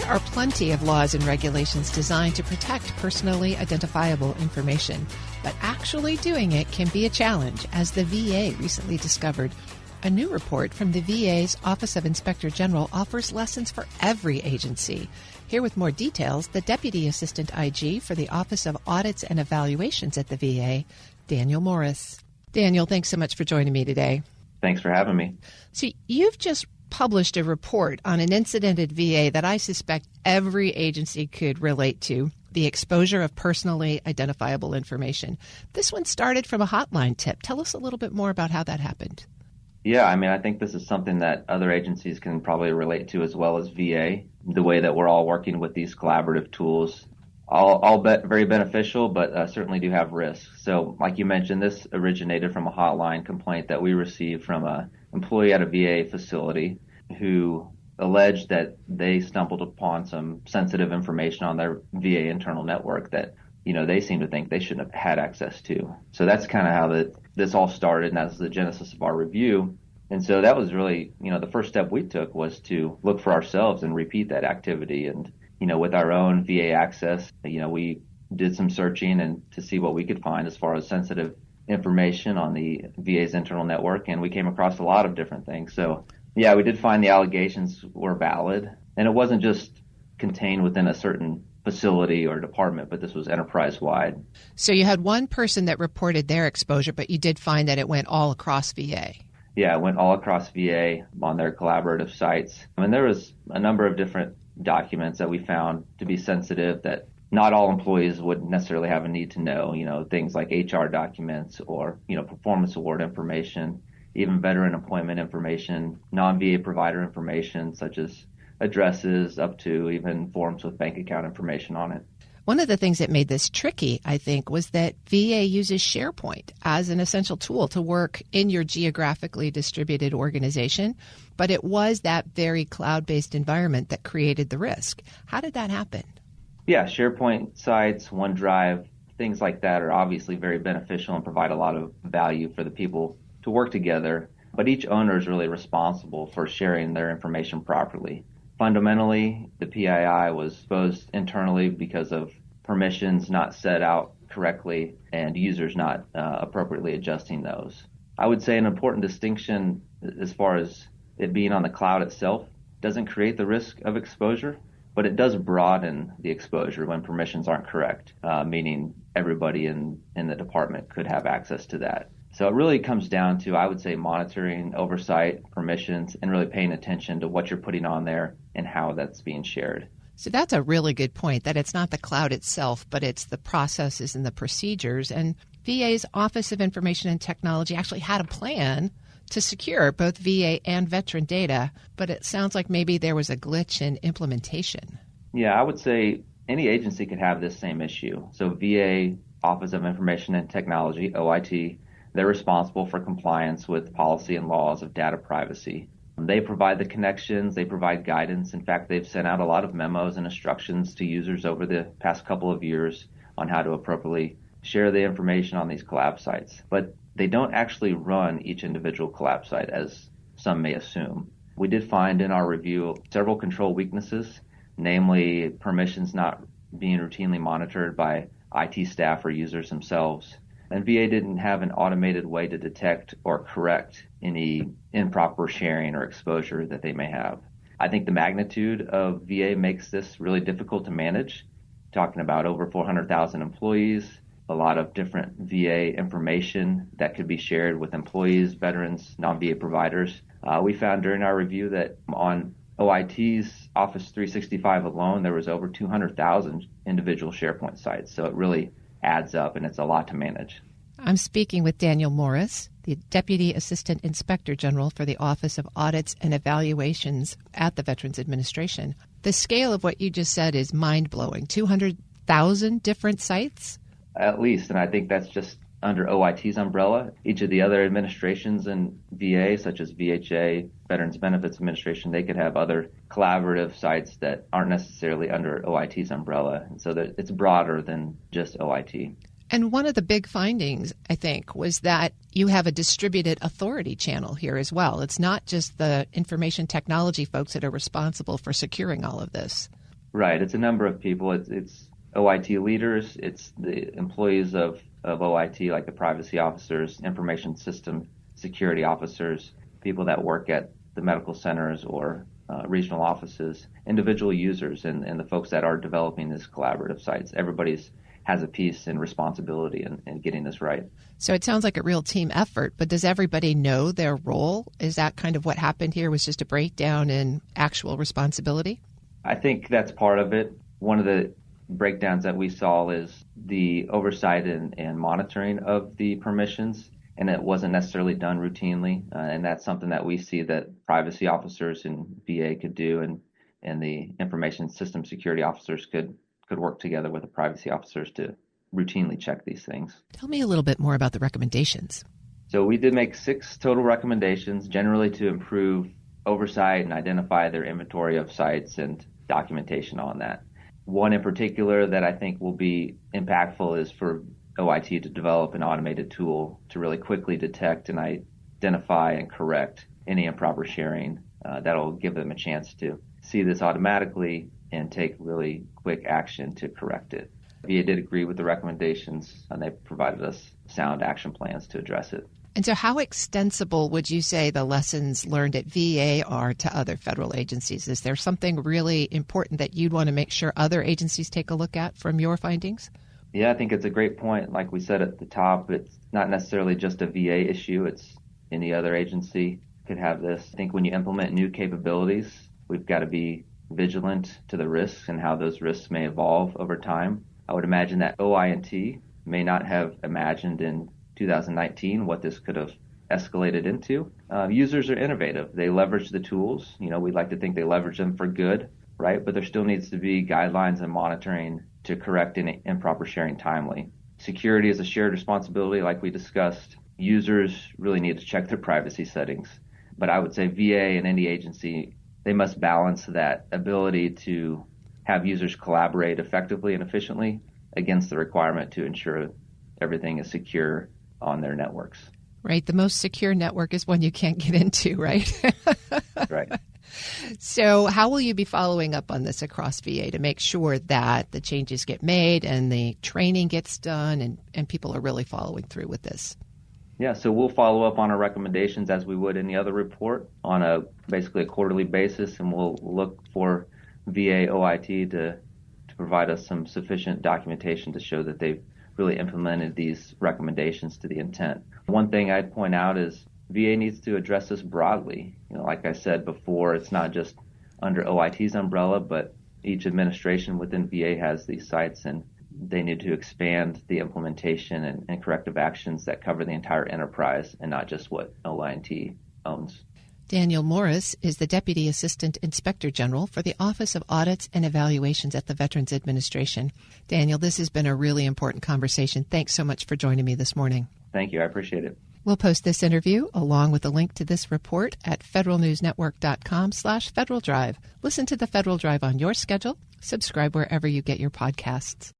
are plenty of laws and regulations designed to protect personally identifiable information, but actually doing it can be a challenge, as the VA recently discovered. A new report from the VA's Office of Inspector General offers lessons for every agency. Here with more details, the Deputy Assistant IG for the Office of Audits and Evaluations at the VA, Daniel Morris. Daniel, thanks so much for joining me today. Thanks for having me. So you've just published a report on an incident at VA that I suspect every agency could relate to, the exposure of personally identifiable information. This one started from a hotline tip. Tell us a little bit more about how that happened. Yeah, I think this is something that other agencies can probably relate to as well as VA, the way that we're all working with these collaborative tools. All very beneficial, but certainly do have risks. So like you mentioned, this originated from a hotline complaint that we received from an employee at a VA facility who alleged that they stumbled upon some sensitive information on their VA internal network that, they seem to think they shouldn't have had access to. So that's kind of how this all started, and that's the genesis of our review. And so that was really, the first step we took was to look for ourselves and repeat that activity. And with our own VA access, we did some searching and to see what we could find as far as sensitive information on the VA's internal network, and we came across a lot of different things. So, yeah, we did find the allegations were valid, and it wasn't just contained within a certain facility or department, but this was enterprise-wide. So you had one person that reported their exposure, but you did find that it went all across VA. Yeah, it went all across VA on their collaborative sites. There was a number of different documents that we found to be sensitive that not all employees would necessarily have a need to know, things like HR documents or, performance award information, even veteran employment information, non-VA provider information such as addresses up to even forms with bank account information on it. One of the things that made this tricky, I think, was that VA uses SharePoint as an essential tool to work in your geographically distributed organization, but it was that very cloud-based environment that created the risk. How did that happen? Yeah, SharePoint sites, OneDrive, things like that are obviously very beneficial and provide a lot of value for the people to work together, but each owner is really responsible for sharing their information properly. Fundamentally, the PII was exposed internally because of permissions not set out correctly and users not appropriately adjusting those. I would say an important distinction as far as it being on the cloud itself doesn't create the risk of exposure, but it does broaden the exposure when permissions aren't correct, meaning everybody in the department could have access to that. So it really comes down to, I would say, monitoring, oversight, permissions, and really paying attention to what you're putting on there and how that's being shared. So that's a really good point, that it's not the cloud itself, but it's the processes and the procedures. And VA's Office of Information and Technology actually had a plan to secure both VA and veteran data, but it sounds like maybe there was a glitch in implementation. Yeah, I would say any agency could have this same issue. So VA Office of Information and Technology, OIT, they're responsible for compliance with policy and laws of data privacy. They provide the connections, they provide guidance. In fact, they've sent out a lot of memos and instructions to users over the past couple of years on how to appropriately share the information on these collab sites. But they don't actually run each individual collab site, as some may assume. We did find in our review several control weaknesses, namely permissions not being routinely monitored by IT staff or users themselves. And VA didn't have an automated way to detect or correct any improper sharing or exposure that they may have. I think the magnitude of VA makes this really difficult to manage. Talking about over 400,000 employees, a lot of different VA information that could be shared with employees, veterans, non-VA providers. We found during our review that on OIT's Office 365 alone, there was over 200,000 individual SharePoint sites. So it really adds up, and it's a lot to manage. I'm speaking with Daniel Morris, the Deputy Assistant Inspector General for the Office of Audits and Evaluations at the Veterans Administration. The scale of what you just said is mind-blowing. 200,000 different sites? At least, and I think that's just under OIT's umbrella. Each of the other administrations in VA, such as VHA, Veterans Benefits Administration, they could have other collaborative sites that aren't necessarily under OIT's umbrella. And so that it's broader than just OIT. And one of the big findings, I think, was that you have a distributed authority channel here as well. It's not just the information technology folks that are responsible for securing all of this. Right. It's a number of people. It's OIT leaders. It's the employees of OIT, like the privacy officers, information system security officers, people that work at the medical centers or regional offices, individual users, and the folks that are developing these collaborative sites. Everybody's has a piece and responsibility in getting this right. So it sounds like a real team effort, but does everybody know their role? Is that kind of what happened here, was just a breakdown in actual responsibility? I think that's part of it. One of the breakdowns that we saw is the oversight and monitoring of the permissions, and it wasn't necessarily done routinely. And that's something that we see that privacy officers in VA could do, and the information system security officers could work together with the privacy officers to routinely check these things. Tell me a little bit more about the recommendations. So we did make 6 total recommendations, generally to improve oversight and identify their inventory of sites and documentation on that. One in particular that I think will be impactful is for OIT to develop an automated tool to really quickly detect and identify and correct any improper sharing. That'll give them a chance to see this automatically and take really quick action to correct it. VA did agree with the recommendations, and they provided us sound action plans to address it. And so how extensible would you say the lessons learned at VA are to other federal agencies? Is there something really important that you'd want to make sure other agencies take a look at from your findings? Yeah, I think it's a great point. Like we said at the top, it's not necessarily just a VA issue. It's any other agency could have this. I think when you implement new capabilities, we've got to be vigilant to the risks and how those risks may evolve over time. I would imagine that OIT may not have imagined in 2019 what this could have escalated into. Users are innovative. They leverage the tools. We'd like to think they leverage them for good, right? But there still needs to be guidelines and monitoring to correct any improper sharing timely. Security is a shared responsibility, like we discussed. Users really need to check their privacy settings. But I would say VA and any agency, they must balance that ability to have users collaborate effectively and efficiently against the requirement to ensure everything is secure on their networks. Right. The most secure network is one you can't get into, right? Right. So how will you be following up on this across VA to make sure that the changes get made and the training gets done and people are really following through with this? Yeah, so we'll follow up on our recommendations as we would any other report on basically a quarterly basis, and we'll look for VA OIT to provide us some sufficient documentation to show that they've really implemented these recommendations to the intent. One thing I'd point out is VA needs to address this broadly. Like I said before, it's not just under OIT's umbrella, but each administration within VA has these sites, and they need to expand the implementation and corrective actions that cover the entire enterprise and not just what OIT owns. Daniel Morris is the Deputy Assistant Inspector General for the Office of Audits and Evaluations at the Veterans Administration. Daniel, this has been a really important conversation. Thanks so much for joining me this morning. Thank you. I appreciate it. We'll post this interview along with a link to this report at federalnewsnetwork.com/Federal Drive. Listen to the Federal Drive on your schedule. Subscribe wherever you get your podcasts.